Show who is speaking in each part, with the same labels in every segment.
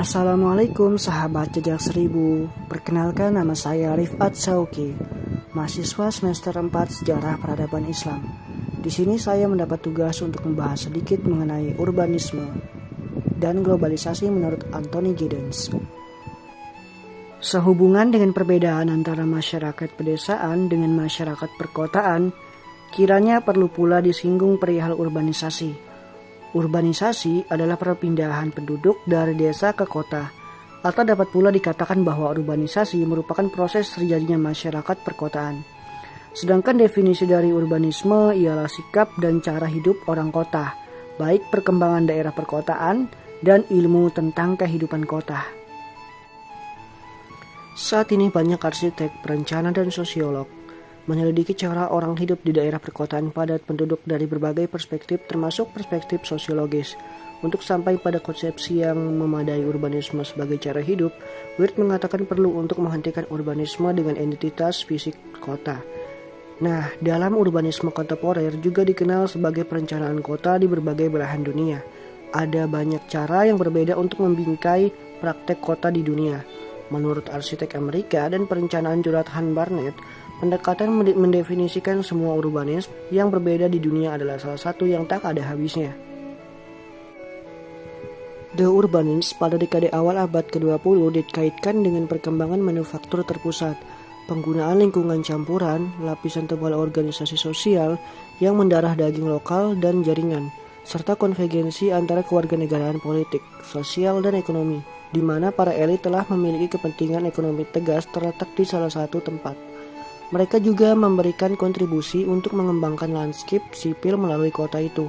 Speaker 1: Assalamualaikum sahabat jejak seribu. Perkenalkan, nama saya Rifat Sauki, mahasiswa semester 4 Sejarah Peradaban Islam. Di sini saya mendapat tugas untuk membahas sedikit mengenai urbanisme dan globalisasi menurut Anthony Giddens. Sehubungan dengan perbedaan antara masyarakat pedesaan dengan masyarakat perkotaan, kiranya perlu pula disinggung perihal urbanisasi. Urbanisasi adalah perpindahan penduduk dari desa ke kota, atau dapat pula dikatakan bahwa urbanisasi merupakan proses terjadinya masyarakat perkotaan. Sedangkan definisi dari urbanisme ialah sikap dan cara hidup orang kota, baik perkembangan daerah perkotaan dan ilmu tentang kehidupan kota. Saat ini banyak arsitek, perencana, dan sosiolog menyelidiki cara orang hidup di daerah perkotaan padat penduduk dari berbagai perspektif termasuk perspektif sosiologis. Untuk sampai pada konsepsi yang memadai urbanisme sebagai cara hidup, Wirth mengatakan perlu untuk menghentikan urbanisme dengan entitas fisik kota. Nah, dalam urbanisme kontemporer juga dikenal sebagai perencanaan kota di berbagai belahan dunia. Ada banyak cara yang berbeda untuk membingkai praktek kota di dunia. Menurut arsitek Amerika dan perencanaan Jonathan Barnett, pendekatan mendefinisikan semua urbanisme yang berbeda di dunia adalah salah satu yang tak ada habisnya. The Urbanists pada dekade awal abad ke-20 dikaitkan dengan perkembangan manufaktur terpusat, penggunaan lingkungan campuran, lapisan tebal organisasi sosial yang mendarah daging lokal dan jaringan, serta konvergensi antara kewarganegaraan politik, sosial, dan ekonomi, di mana para elit telah memiliki kepentingan ekonomi tegas terletak di salah satu tempat. Mereka juga memberikan kontribusi untuk mengembangkan landscape sipil melalui kota itu.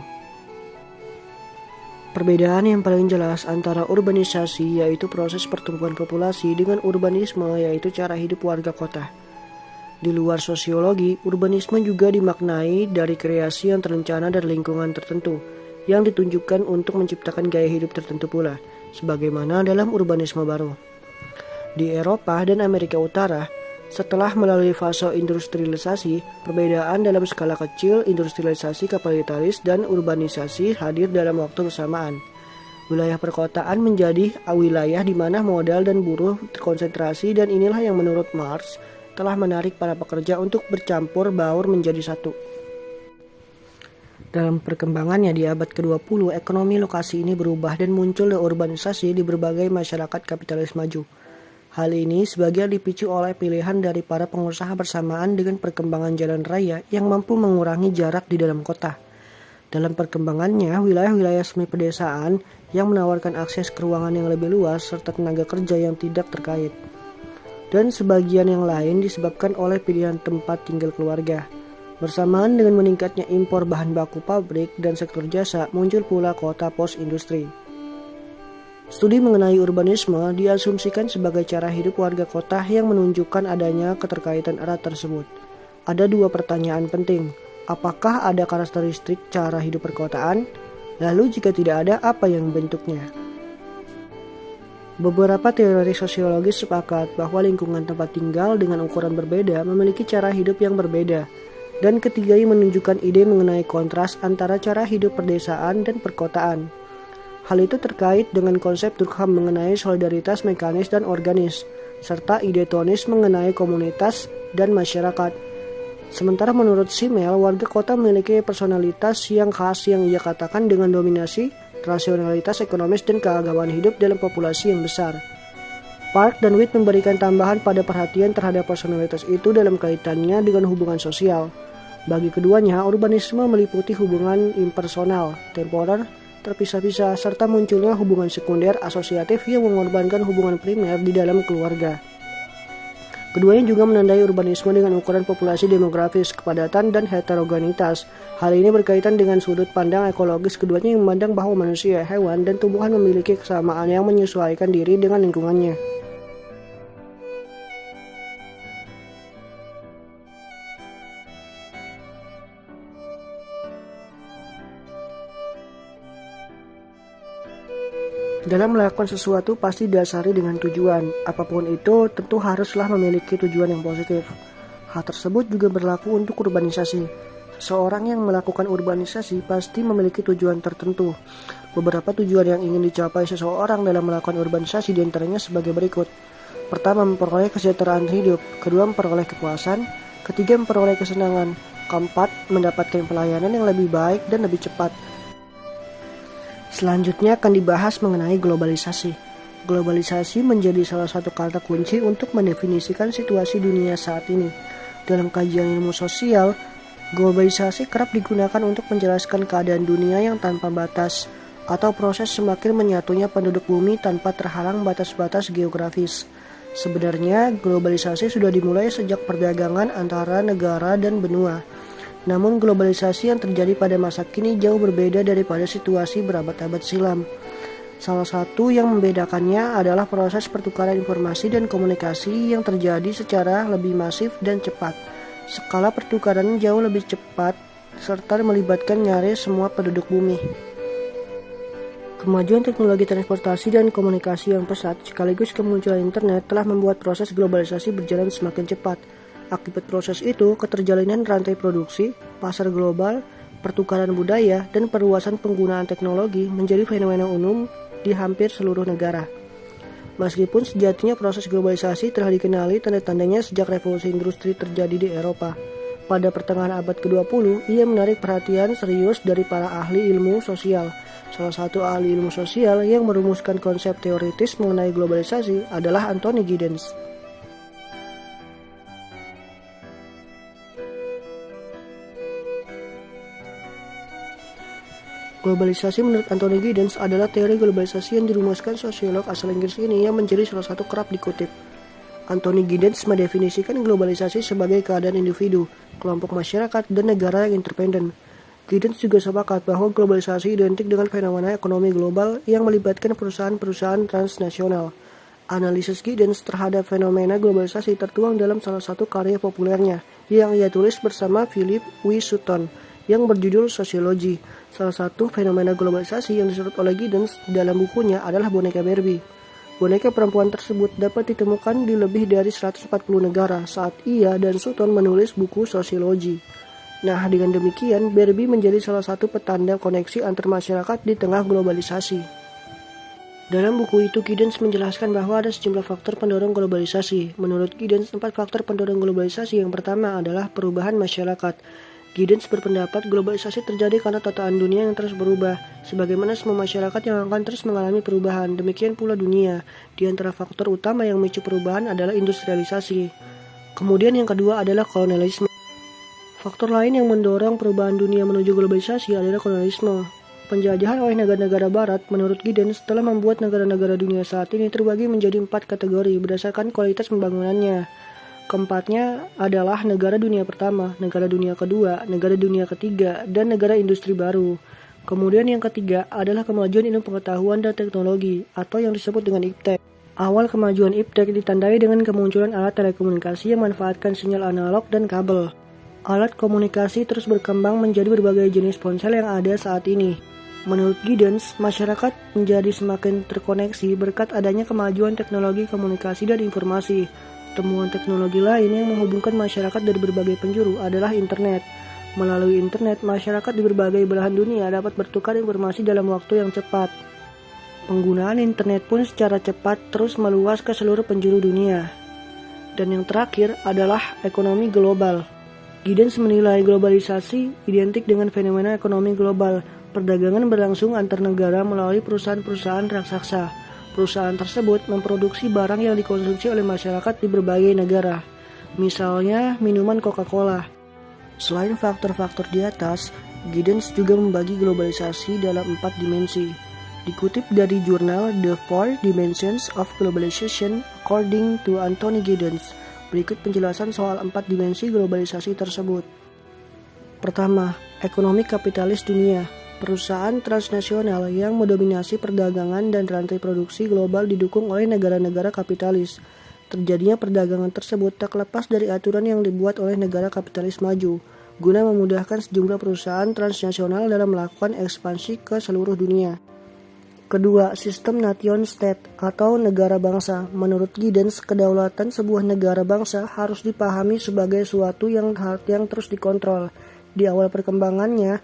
Speaker 1: Perbedaan yang paling jelas antara urbanisasi yaitu proses pertumbuhan populasi dengan urbanisme yaitu cara hidup warga kota. Di luar sosiologi, urbanisme juga dimaknai dari kreasi yang terencana dari lingkungan tertentu yang ditunjukkan untuk menciptakan gaya hidup tertentu pula, sebagaimana dalam urbanisme baru. Di Eropa dan Amerika Utara, setelah melalui fase industrialisasi, perbedaan dalam skala kecil industrialisasi kapitalis dan urbanisasi hadir dalam waktu bersamaan. Wilayah perkotaan menjadi wilayah di mana modal dan buruh terkonsentrasi, dan inilah yang menurut Marx telah menarik para pekerja untuk bercampur baur menjadi satu. Dalam perkembangannya di abad ke-20, ekonomi lokasi ini berubah dan muncul urbanisasi di berbagai masyarakat kapitalis maju. Hal ini sebagian dipicu oleh pilihan dari para pengusaha bersamaan dengan perkembangan jalan raya yang mampu mengurangi jarak di dalam kota. Dalam perkembangannya, wilayah-wilayah semi pedesaan yang menawarkan akses ke ruangan yang lebih luas serta tenaga kerja yang tidak terkait. Dan sebagian yang lain disebabkan oleh pilihan tempat tinggal keluarga. Bersamaan dengan meningkatnya impor bahan baku pabrik dan sektor jasa, muncul pula kota pos-industri. Studi mengenai urbanisme diasumsikan sebagai cara hidup warga kota yang menunjukkan adanya keterkaitan erat tersebut. Ada dua pertanyaan penting. Apakah ada karakteristik cara hidup perkotaan? Lalu jika tidak ada, apa yang bentuknya? Beberapa teori sosiologis sepakat bahwa lingkungan tempat tinggal dengan ukuran berbeda memiliki cara hidup yang berbeda. Dan ketiganya menunjukkan ide mengenai kontras antara cara hidup perdesaan dan perkotaan. Hal itu terkait dengan konsep Durkheim mengenai solidaritas mekanis dan organis, serta ide Tonis mengenai komunitas dan masyarakat. Sementara menurut Simmel, warga kota memiliki personalitas yang khas yang ia katakan dengan dominasi, rasionalitas ekonomis, dan keagamaan hidup dalam populasi yang besar. Park dan Witt memberikan tambahan pada perhatian terhadap personalitas itu dalam kaitannya dengan hubungan sosial. Bagi keduanya, urbanisme meliputi hubungan impersonal, temporer, terpisah-pisah, serta munculnya hubungan sekunder asosiatif yang mengorbankan hubungan primer di dalam keluarga. Keduanya juga menandai urbanisme dengan ukuran populasi demografis, kepadatan, dan heterogenitas. Hal ini berkaitan dengan sudut pandang ekologis keduanya yang memandang bahwa manusia, hewan, dan tumbuhan memiliki kesamaan yang menyesuaikan diri dengan lingkungannya. Dalam melakukan sesuatu pasti didasari dengan tujuan. Apapun itu tentu haruslah memiliki tujuan yang positif. Hal tersebut juga berlaku untuk urbanisasi. Seorang yang melakukan urbanisasi pasti memiliki tujuan tertentu. Beberapa tujuan yang ingin dicapai seseorang dalam melakukan urbanisasi diantaranya sebagai berikut. Pertama, memperoleh kesejahteraan hidup. Kedua, memperoleh kepuasan. Ketiga, memperoleh kesenangan. Keempat, mendapatkan pelayanan yang lebih baik dan lebih cepat. Selanjutnya akan dibahas mengenai globalisasi. Globalisasi menjadi salah satu kata kunci untuk mendefinisikan situasi dunia saat ini. Dalam kajian ilmu sosial, globalisasi kerap digunakan untuk menjelaskan keadaan dunia yang tanpa batas, atau proses semakin menyatunya penduduk bumi tanpa terhalang batas-batas geografis. Sebenarnya, globalisasi sudah dimulai sejak perdagangan antara negara dan benua. Namun globalisasi yang terjadi pada masa kini jauh berbeda daripada situasi berabad-abad silam. Salah satu yang membedakannya adalah proses pertukaran informasi dan komunikasi yang terjadi secara lebih masif dan cepat. Skala pertukaran jauh lebih cepat serta melibatkan nyaris semua penduduk bumi. Kemajuan teknologi transportasi dan komunikasi yang pesat sekaligus kemunculan internet telah membuat proses globalisasi berjalan semakin cepat. Akibat proses itu, keterjalinan rantai produksi, pasar global, pertukaran budaya, dan perluasan penggunaan teknologi menjadi fenomena umum di hampir seluruh negara. Meskipun sejatinya proses globalisasi telah dikenali tanda-tandanya sejak revolusi industri terjadi di Eropa. Pada pertengahan abad ke-20, ia menarik perhatian serius dari para ahli ilmu sosial. Salah satu ahli ilmu sosial yang merumuskan konsep teoritis mengenai globalisasi adalah Anthony Giddens. Globalisasi menurut Anthony Giddens adalah teori globalisasi yang dirumuskan sosiolog asal Inggris ini yang menjadi salah satu kerap dikutip. Anthony Giddens mendefinisikan globalisasi sebagai keadaan individu, kelompok masyarakat, dan negara yang independen. Giddens juga sepakat bahwa globalisasi identik dengan fenomena ekonomi global yang melibatkan perusahaan-perusahaan transnasional. Analisis Giddens terhadap fenomena globalisasi tertuang dalam salah satu karya populernya yang ia tulis bersama Philip W. Sutton yang berjudul Sosiologi. Salah satu fenomena globalisasi yang disorot oleh Giddens dalam bukunya adalah boneka Barbie. Boneka perempuan tersebut dapat ditemukan di lebih dari 140 negara saat ia dan Sutton menulis buku Sosiologi. Nah, dengan demikian, Barbie menjadi salah satu petanda koneksi antar masyarakat di tengah globalisasi. Dalam buku itu, Giddens menjelaskan bahwa ada sejumlah faktor pendorong globalisasi. Menurut Giddens, 4 faktor pendorong globalisasi. Yang pertama adalah perubahan masyarakat. Giddens berpendapat globalisasi terjadi karena tataan dunia yang terus berubah, sebagaimana semua masyarakat yang akan terus mengalami perubahan. Demikian pula dunia. Di antara faktor utama yang memicu perubahan adalah industrialisasi. Kemudian yang kedua adalah kolonialisme. Faktor lain yang mendorong perubahan dunia menuju globalisasi adalah kolonialisme. Penjajahan oleh negara-negara barat, menurut Giddens, telah membuat negara-negara dunia saat ini terbagi menjadi 4 kategori berdasarkan kualitas pembangunannya. Keempatnya adalah negara dunia pertama, negara dunia kedua, negara dunia ketiga, dan negara industri baru. Kemudian yang ketiga adalah kemajuan ilmu pengetahuan dan teknologi, atau yang disebut dengan iptek. Awal kemajuan iptek ditandai dengan kemunculan alat telekomunikasi yang memanfaatkan sinyal analog dan kabel. Alat komunikasi terus berkembang menjadi berbagai jenis ponsel yang ada saat ini. Menurut Giddens, masyarakat menjadi semakin terkoneksi berkat adanya kemajuan teknologi komunikasi dan informasi. Temuan teknologi lain yang menghubungkan masyarakat dari berbagai penjuru adalah internet. Melalui internet, masyarakat di berbagai belahan dunia dapat bertukar informasi dalam waktu yang cepat. Penggunaan internet pun secara cepat terus meluas ke seluruh penjuru dunia. Dan yang terakhir adalah ekonomi global. Giddens menilai globalisasi identik dengan fenomena ekonomi global. Perdagangan berlangsung antar negara melalui perusahaan-perusahaan raksasa. Perusahaan tersebut memproduksi barang yang dikonsumsi oleh masyarakat di berbagai negara, misalnya minuman Coca-Cola. Selain faktor-faktor di atas, Giddens juga membagi globalisasi dalam 4 dimensi. Dikutip dari jurnal The 4 Dimensions of Globalization according to Anthony Giddens, berikut penjelasan soal 4 dimensi globalisasi tersebut. Pertama, ekonomi kapitalis dunia. Perusahaan transnasional yang mendominasi perdagangan dan rantai produksi global didukung oleh negara-negara kapitalis. Terjadinya perdagangan tersebut tak lepas dari aturan yang dibuat oleh negara kapitalis maju, guna memudahkan sejumlah perusahaan transnasional dalam melakukan ekspansi ke seluruh dunia. Kedua, sistem nation state atau negara bangsa. Menurut Giddens, kedaulatan sebuah negara bangsa harus dipahami sebagai suatu yang terus dikontrol. Di awal perkembangannya,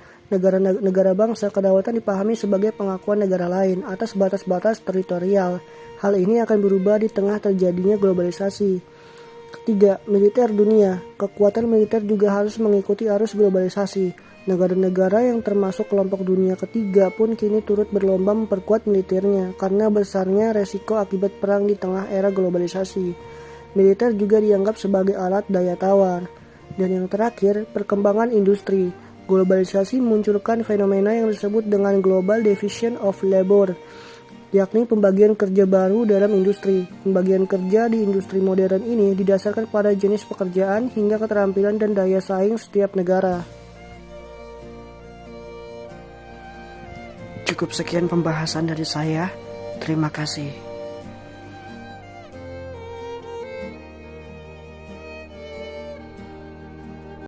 Speaker 1: negara bangsa kedaulatan dipahami sebagai pengakuan negara lain atas batas-batas teritorial. Hal ini akan berubah di tengah terjadinya globalisasi. Ketiga, militer dunia. Kekuatan militer juga harus mengikuti arus globalisasi. Negara-negara yang termasuk kelompok dunia ketiga pun kini turut berlomba memperkuat militernya karena besarnya resiko akibat perang di tengah era globalisasi. Militer juga dianggap sebagai alat daya tawar. Dan yang terakhir, perkembangan industri. Globalisasi memunculkan fenomena yang disebut dengan global division of labor, yakni pembagian kerja baru dalam industri. Pembagian kerja di industri modern ini didasarkan pada jenis pekerjaan hingga keterampilan dan daya saing setiap negara. Cukup sekian pembahasan dari saya. Terima kasih.